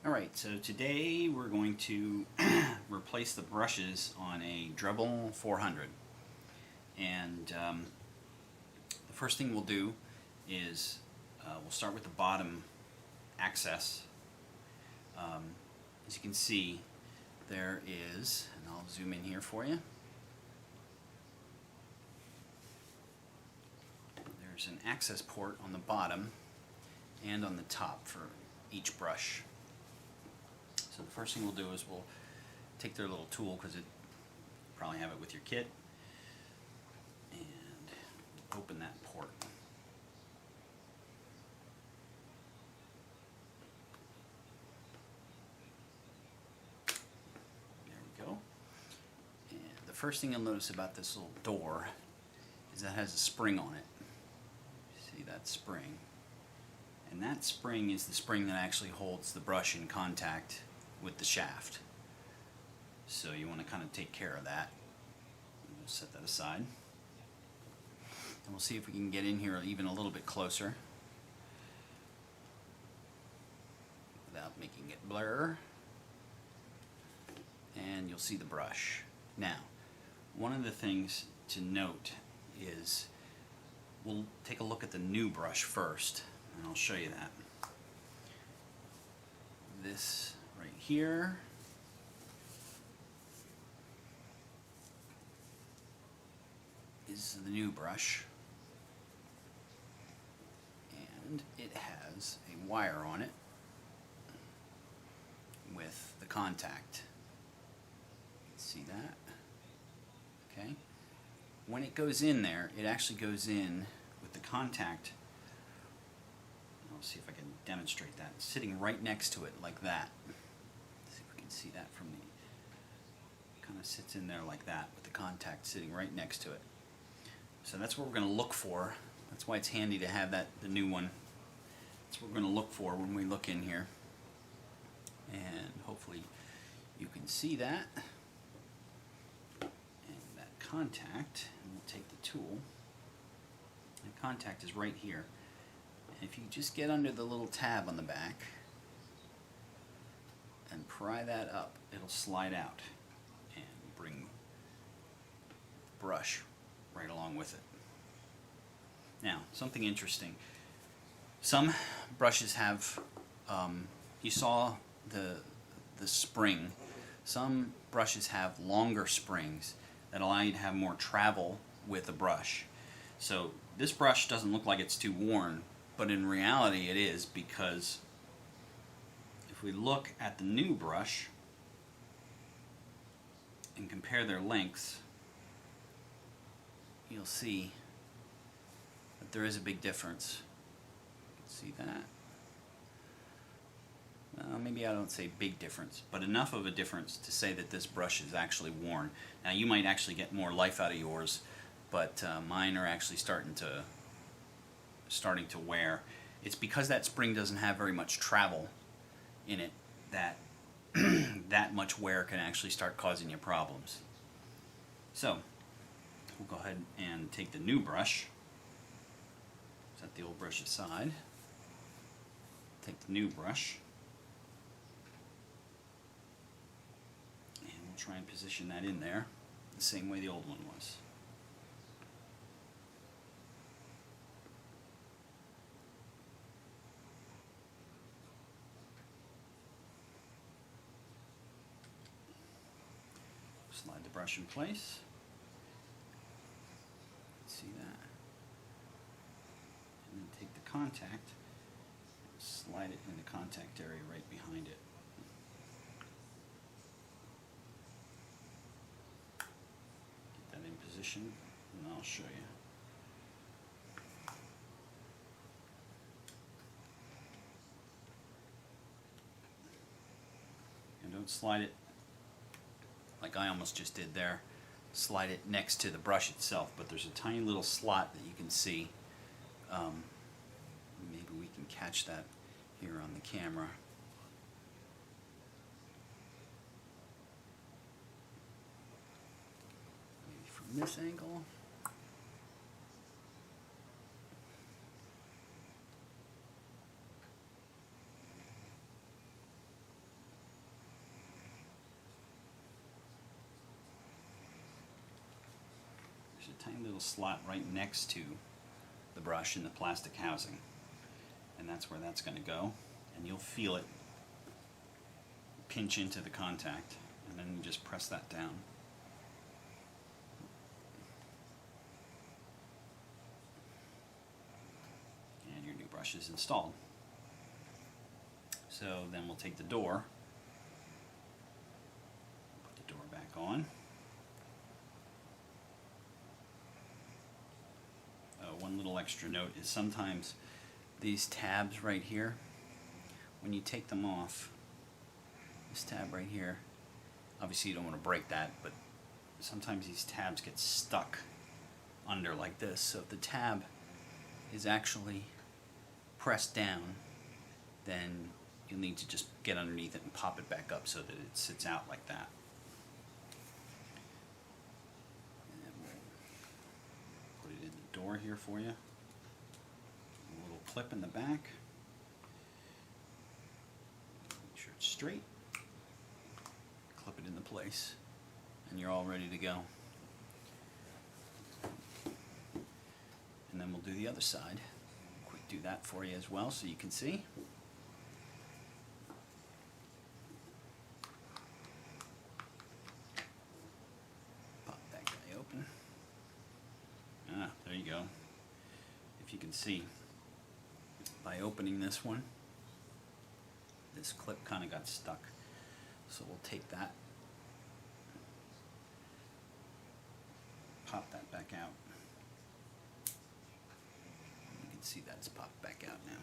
Alright, so today we're going to replace the brushes on a Dremel 400. And the first thing we'll do is we'll start with the bottom access. As you can see, there is, and I'll zoom in here for you. There's an access port on the bottom and on the top for each brush. So the first thing we'll do is we'll take their little tool, because you probably have it with your kit, and open that port. There we go. And the first thing you'll notice about this little door is that it has a spring on it. See that spring? And that spring is the spring that actually holds the brush in contact with the shaft. So you want to kind of take care of that. We'll set that aside. And we'll see if we can get in here even a little bit closer without making it blur. And you'll see the brush. Now, one of the things to note is we'll take a look at the new brush first, and I'll show you that. This right here is the new brush, and it has a wire on it with the contact. See that? Okay. When it goes in there, it actually goes in with the contact. I'll see if I can demonstrate that. Sitting right next to it like that. See if we can see that from the, kind of sits in there like that with the contact sitting right next to it. So that's what we're going to look for. That's why it's handy to have that, the new one. That's what we're going to look for when we look in here. And hopefully you can see that. And that contact, and we'll take the tool. The contact is right here. And if you just get under the little tab on the back and pry that up, it'll slide out and bring the brush right along with it. Now, something interesting. Some brushes have, you saw the spring. Some brushes have longer springs that allow you to have more travel with the brush. So this brush doesn't look like it's too worn, but in reality it is, because if we look at the new brush and compare their lengths, you'll see that there is a big difference. You can see that. Maybe I don't say big difference, but enough of a difference to say that this brush is actually worn. Now you might actually get more life out of yours, but mine are actually starting to wear. It's because that spring doesn't have very much travel in it that that much wear can actually start causing you problems. So we'll go ahead and take the new brush, set the old brush aside, take the new brush, and we'll try and position that in there the same way the old one was. Slide the brush in place. See that? And then take the contact, slide it in the contact area right behind it. Get that in position, and I'll show you. And don't slide it like I almost just did there. Slide it next to the brush itself, but there's a tiny little slot that you can see. Maybe we can catch that here on the camera. Maybe from this angle. There's a tiny little slot right next to the brush in the plastic housing, and that's where that's going to go, and you'll feel it pinch into the contact, and then you just press that down. And your new brush is installed. So then we'll take the door, put the door back on. One little extra note is sometimes these tabs right here, when you take them off, this tab right here, obviously you don't want to break that, but sometimes these tabs get stuck under like this. So if the tab is actually pressed down, then you'll need to just get underneath it and pop it back up so that it sits out like that. Door here for you. A little clip in the back. Make sure it's straight. Clip it into place, and you're all ready to go. And then we'll do the other side. Quick do that for you as well so you can see. Pop that guy open. There you go. If you can see, by opening this one, this clip kind of got stuck. So we'll take that, pop that back out. You can see that's popped back out now.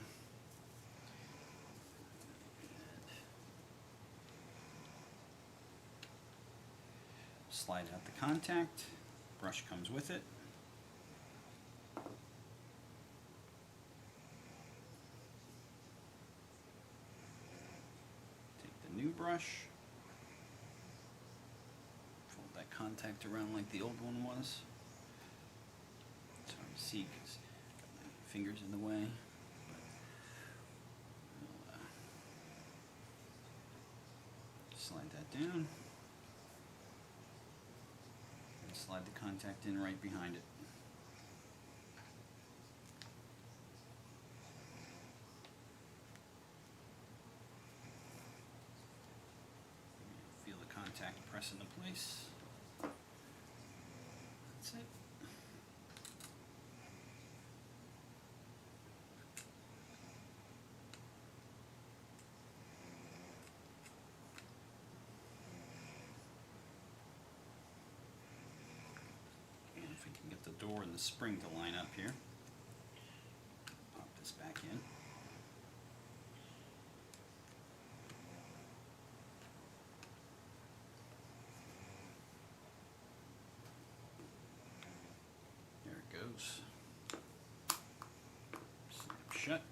Slide out the contact, brush comes with it. New brush, fold that contact around like the old one was. It's hard to see because my finger's in the way. But we'll, slide that down and slide the contact in right behind it. Contact press into place. That's it. And if we can get the door and the spring to line up here, pop this back in. Snap shut.